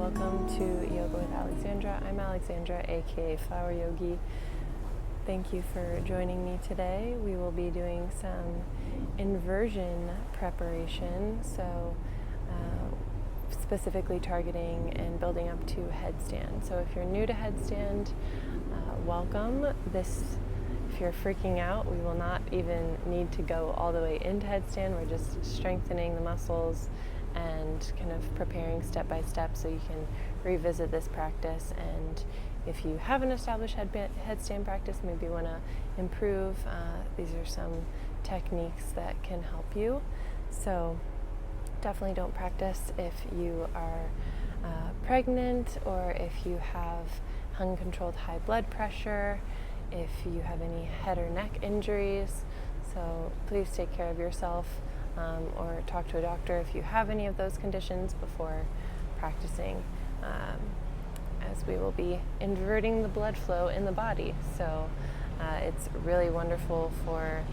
welcome to Yoga with Alexandra. I'm Alexandra, aka Flower Yogi. Thank you for joining me today. We will be doing some inversion preparation, so specifically targeting and building up to headstand. So if you're new to headstand, welcome. If you're freaking out, we will not even need to go all the way into headstand. We're just strengthening the muscles and kind of preparing step by step so you can revisit this practice. And if you have an established headstand practice, maybe you want to improve, these are some techniques that can help you. So definitely don't practice if you are pregnant, or if you have uncontrolled high blood pressure, if you have any head or neck injuries. So please take care of yourself, or talk to a doctor if you have any of those conditions before practicing, as we will be inverting the blood flow in the body. So it's really wonderful for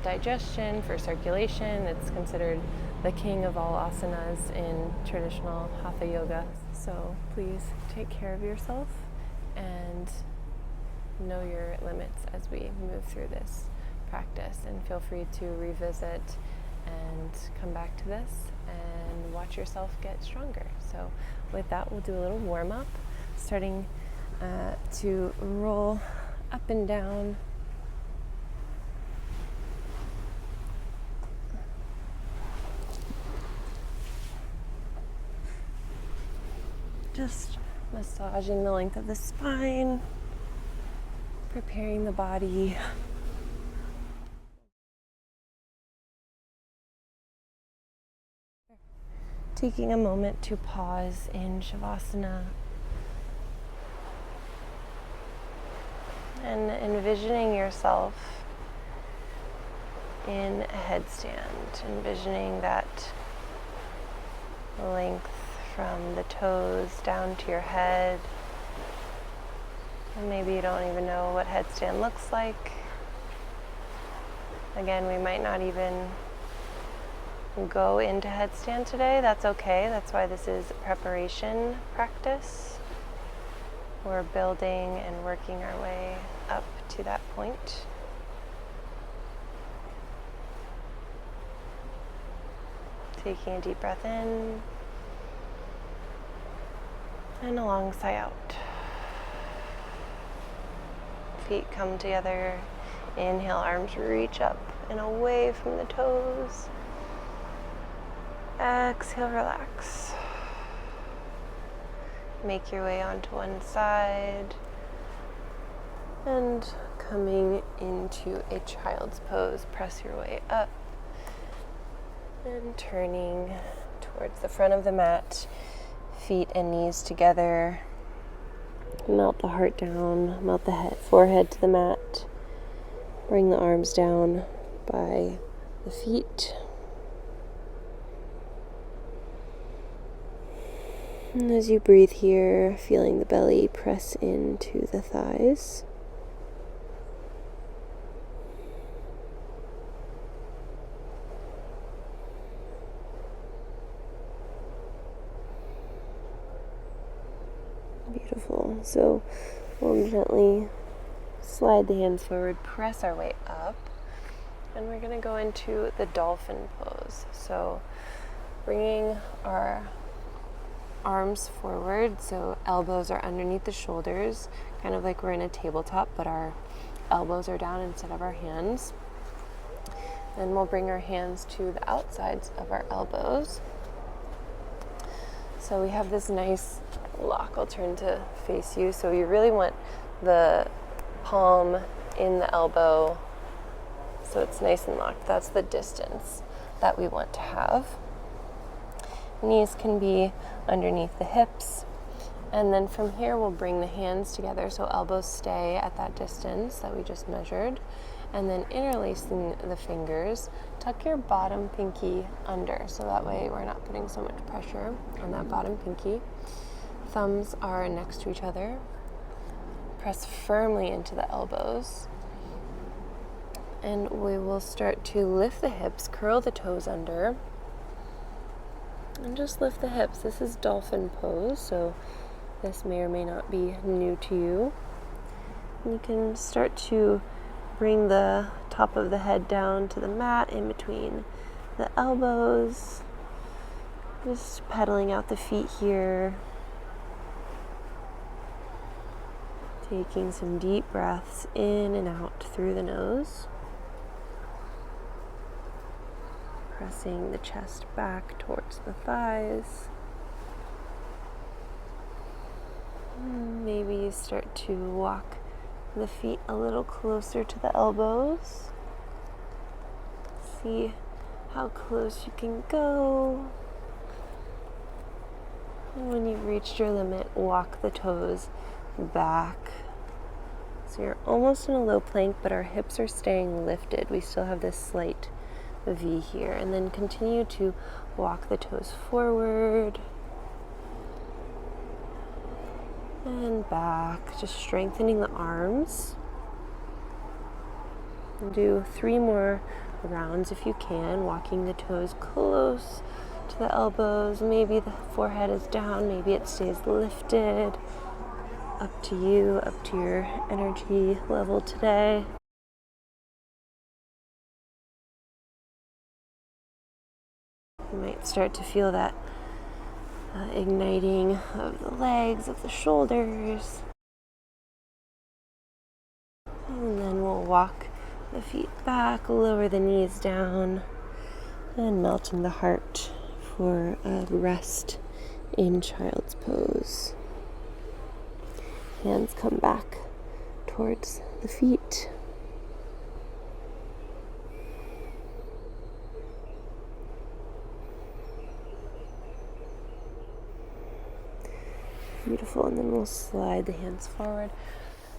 digestion, for circulation. It's considered the king of all asanas in traditional Hatha yoga. So please take care of yourself and know your limits as we move through this practice, and feel free to revisit and come back to this and watch yourself get stronger. So with that, we'll do a little warm-up, starting to roll up and down. Just massaging the length of the spine, preparing the body. Taking a moment to pause in Shavasana and envisioning yourself in a headstand, envisioning that length from the toes down to your head. And maybe you don't even know what headstand looks like. Again, we might not even go into headstand today. That's okay. That's why this is a preparation practice. We're building and working our way up to that point. Taking a deep breath in and a long sigh out. Feet come together. Inhale, arms reach up and away from the toes. Exhale, relax. Make your way onto one side and coming into a child's pose, press your way up and turning towards the front of the mat, feet and knees together. Melt the heart down, melt the forehead to the mat. Bring the arms down by the feet. And as you breathe here, feeling the belly press into the thighs. Beautiful. So we'll gently slide the hands forward, press our way up, and we're going to go into the dolphin pose. So bringing our arms forward, so elbows are underneath the shoulders, kind of like we're in a tabletop, but our elbows are down instead of our hands. Then we'll bring our hands to the outsides of our elbows. So we have this nice lock. I'll turn to face you. So you really want the palm in the elbow so it's nice and locked. That's the distance that we want to have. Knees can be underneath the hips, and then from here we'll bring the hands together so elbows stay at that distance that we just measured, and then interlacing the fingers, tuck your bottom pinky under so that way we're not putting so much pressure on that bottom pinky. Thumbs are next to each other. Press firmly into the elbows, and we will start to lift the hips, curl the toes under, And just lift the hips. This is dolphin pose, so this may or may not be new to you. And you can start to bring the top of the head down to the mat in between the elbows. Just pedaling out the feet here. Taking some deep breaths in and out through the nose. Pressing the chest back towards the thighs. Maybe you start to walk the feet a little closer to the elbows. See how close you can go. And when you've reached your limit, walk the toes back. So you're almost in a low plank, but our hips are staying lifted. We still have this slight V here. And then continue to walk the toes forward and back, just strengthening the arms. And do 3 more rounds if you can, walking the toes close to the elbows. Maybe the forehead is down, maybe it stays lifted. Up to you, up to your energy level today. You might start to feel that igniting of the legs, of the shoulders. And then we'll walk the feet back, lower the knees down, and melting the heart for a rest in child's pose. Hands come back towards the feet. Beautiful, and then we'll slide the hands forward.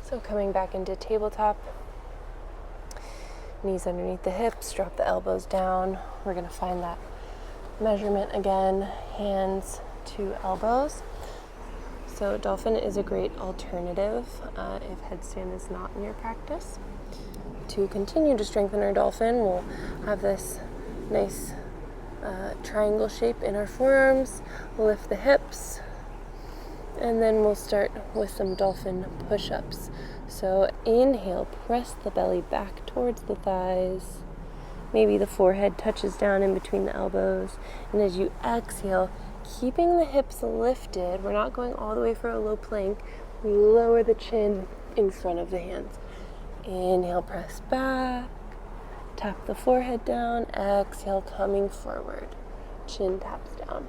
So coming back into tabletop, knees underneath the hips, drop the elbows down. We're going to find that measurement again, hands to elbows. So dolphin is a great alternative if headstand is not in your practice. To continue to strengthen our dolphin, we'll have this nice triangle shape in our forearms. We'll lift the hips, and then we'll start with some dolphin push-ups. So inhale, press the belly back towards the thighs. Maybe the forehead touches down in between the elbows. And as you exhale, keeping the hips lifted, we're not going all the way for a low plank. We lower the chin in front of the hands. Inhale, press back. Tap the forehead down. Exhale, coming forward. Chin taps down.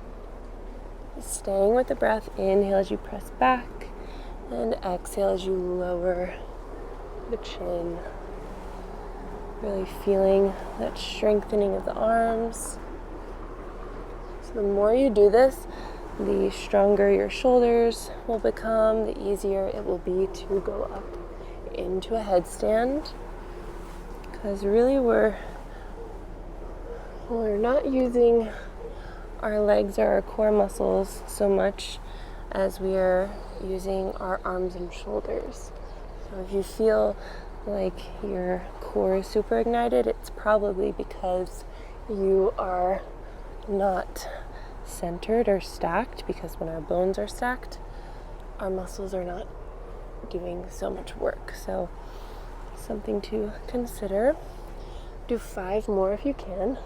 Staying with the breath. Inhale as you press back. And exhale as you lower the chin. Really feeling that strengthening of the arms. So the more you do this, the stronger your shoulders will become, the easier it will be to go up into a headstand. Because really we're not using our legs or our core muscles so much as we are using our arms and shoulders. So if you feel like your core is super ignited, it's probably because you are not centered or stacked, because when our bones are stacked, our muscles are not doing so much work. So something to consider. Do 5 more if you can.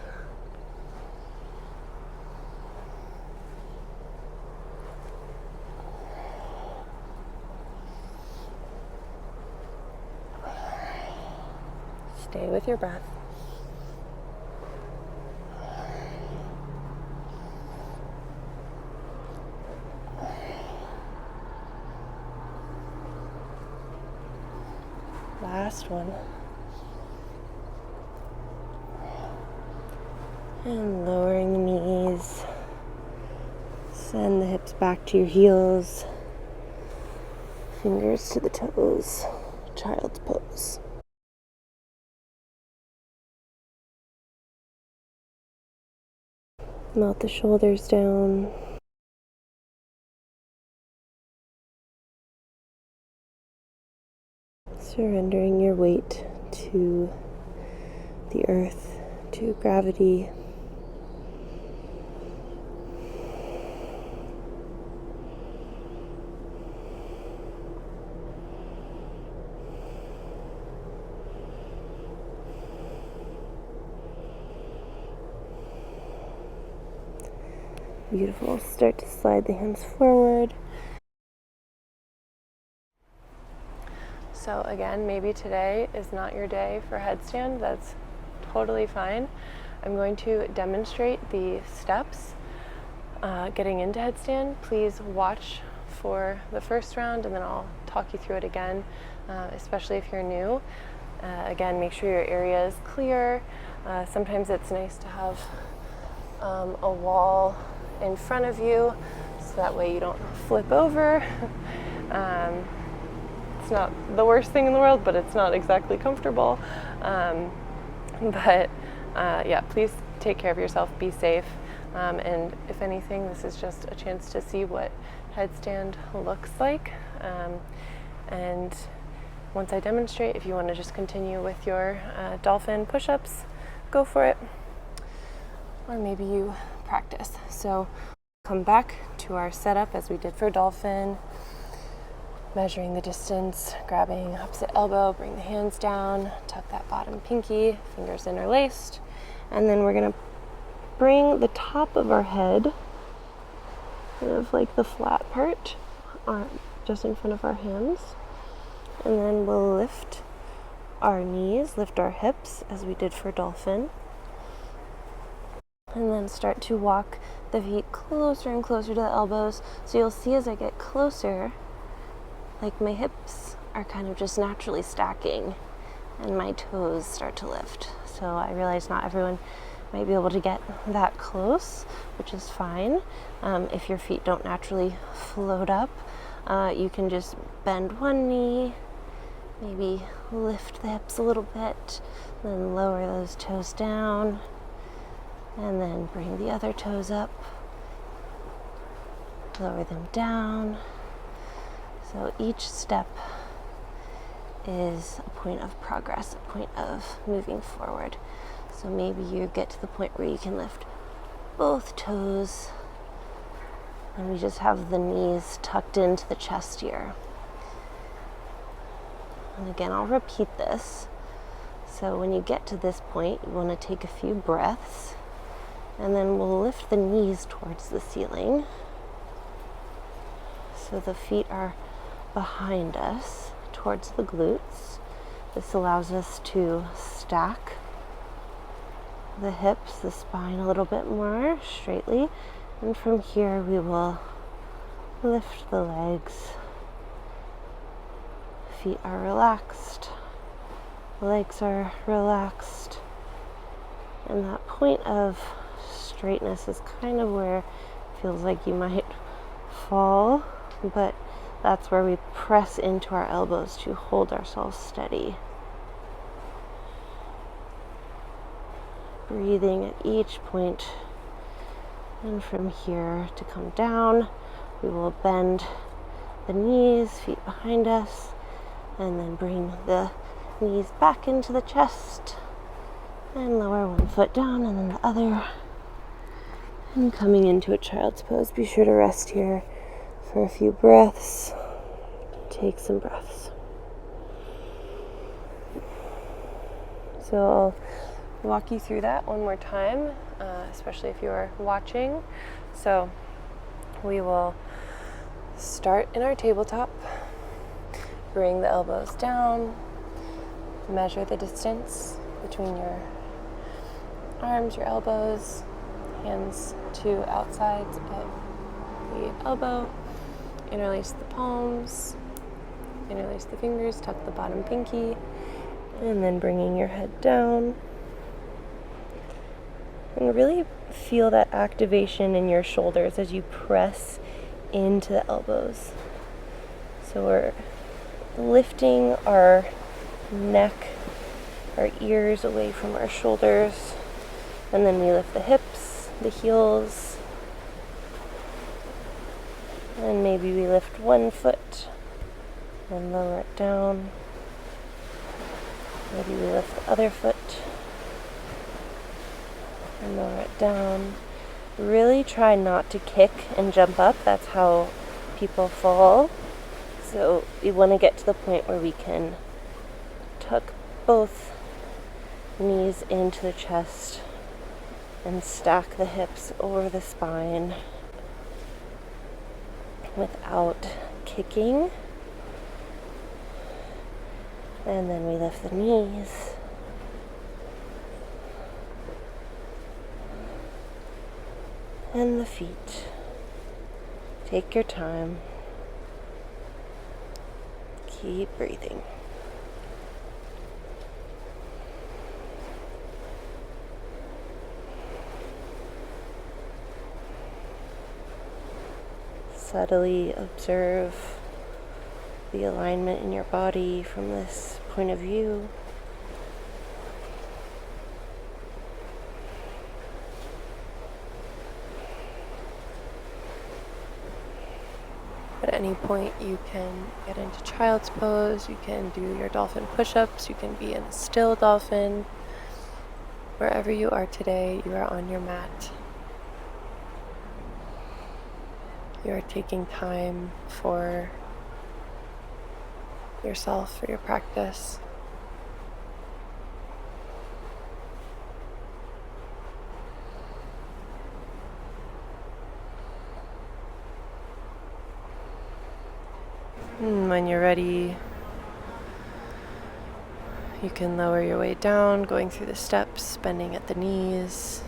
Stay with your breath. Last one. And lowering the knees. Send the hips back to your heels. Fingers to the toes. Child's pose. Melt the shoulders down. Surrendering your weight to the earth, to gravity. Beautiful. Start to slide the hands forward. So again, maybe today is not your day for headstand. That's totally fine. I'm going to demonstrate the steps getting into headstand. Please watch for the first round and then I'll talk you through it again, especially if you're new. Again, make sure your area is clear. Sometimes it's nice to have a wall in front of you so that way you don't flip over. It's not the worst thing in the world, but it's not exactly comfortable. Yeah, please take care of yourself, be safe. And if anything, this is just a chance to see what headstand looks like. And once I demonstrate, if you want to just continue with your dolphin push-ups, go for it. Or maybe you practice. So come back to our setup as we did for dolphin. Measuring the distance, grabbing opposite elbow, bring the hands down, tuck that bottom pinky, fingers interlaced, and then we're gonna bring the top of our head, kind of like the flat part, just in front of our hands, and then we'll lift our knees, lift our hips as we did for dolphin, and then start to walk the feet closer and closer to the elbows. So you'll see as I get closer, like my hips are kind of just naturally stacking and my toes start to lift. So I realize not everyone might be able to get that close, which is fine. If your feet don't naturally float up, you can just bend one knee, maybe lift the hips a little bit, then lower those toes down, and then bring the other toes up, lower them down. So each step is a point of progress, a point of moving forward. So maybe you get to the point where you can lift both toes and we just have the knees tucked into the chest here. And again, I'll repeat this. So when you get to this point, you want to take a few breaths and then we'll lift the knees towards the ceiling. So the feet are behind us towards the glutes. This allows us to stack the hips, the spine a little bit more straightly, and from here we will lift the legs. Feet are relaxed, legs are relaxed, and that point of straightness is kind of where it feels like you might fall, but that's where we press into our elbows to hold ourselves steady. Breathing at each point, and from here to come down, we will bend the knees, feet behind us, and then bring the knees back into the chest, and lower one foot down and then the other, and coming into a child's pose. Be sure to rest here for a few breaths. Take some breaths. So I'll walk you through that one more time, especially if you are watching. So we will start in our tabletop, bring the elbows down, measure the distance between your arms, your elbows, hands to outsides of the elbow, interlace the palms, interlace the fingers, tuck the bottom pinky, and then bringing your head down. And really feel that activation in your shoulders as you press into the elbows. So we're lifting our neck, our ears away from our shoulders, and then we lift the hips, the heels, and maybe we lift one foot and lower it down. Maybe we lift the other foot and lower it down. Really try not to kick and jump up. That's how people fall. So we want to get to the point where we can tuck both knees into the chest and stack the hips over the spine. without kicking. And then we lift the knees. And the feet. Take your time. Keep breathing. Subtly observe the alignment in your body from this point of view. At any point you can get into child's pose, you can do your dolphin push-ups, you can be in a still dolphin. Wherever you are today, you are on your mat. You are taking time for yourself, for your practice. And when you're ready, you can lower your weight down, going through the steps, bending at the knees,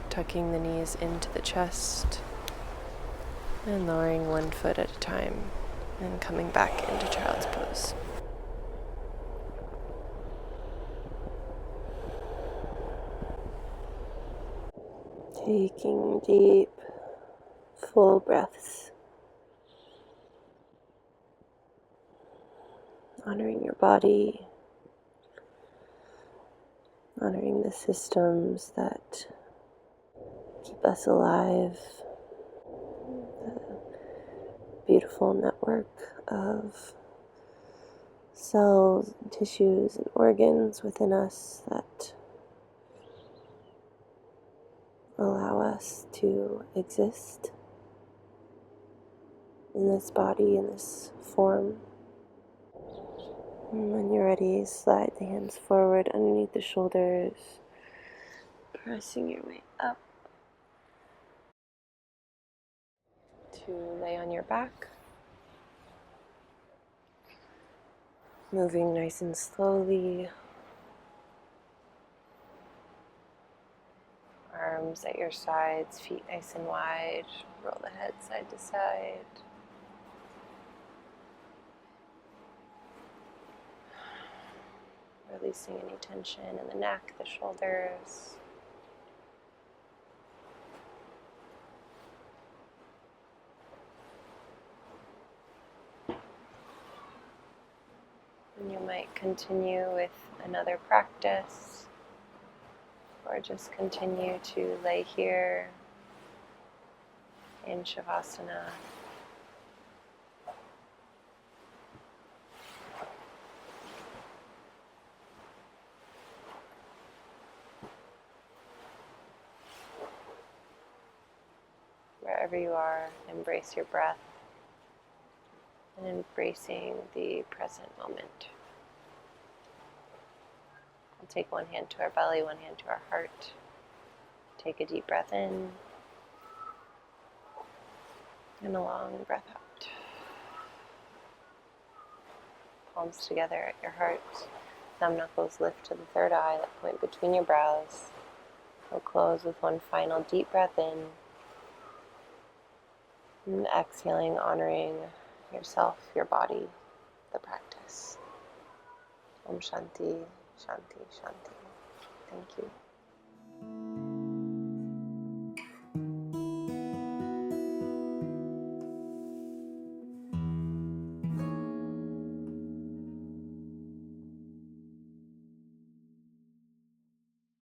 tucking the knees into the chest, and lowering one foot at a time, and coming back into child's pose. Taking deep, full breaths. Honoring your body, honoring the systems that keep us alive, the beautiful network of cells and tissues and organs within us that allow us to exist in this body, in this form. And when you're ready, slide the hands forward underneath the shoulders, pressing your way up to lay on your back. Moving nice and slowly. Arms at your sides, feet nice and wide. Roll the head side to side. Releasing any tension in the neck, the shoulders. And you might continue with another practice, or just continue to lay here in Shavasana. Wherever you are, embrace your breath and embracing the present moment. We'll take one hand to our belly, one hand to our heart. Take a deep breath in and a long breath out. Palms together at your heart. Thumb knuckles lift to the third eye, that point between your brows. We'll close with one final deep breath in. And exhaling, honoring yourself, your body, the practice. Om Shanti, Shanti, Shanti. Thank you.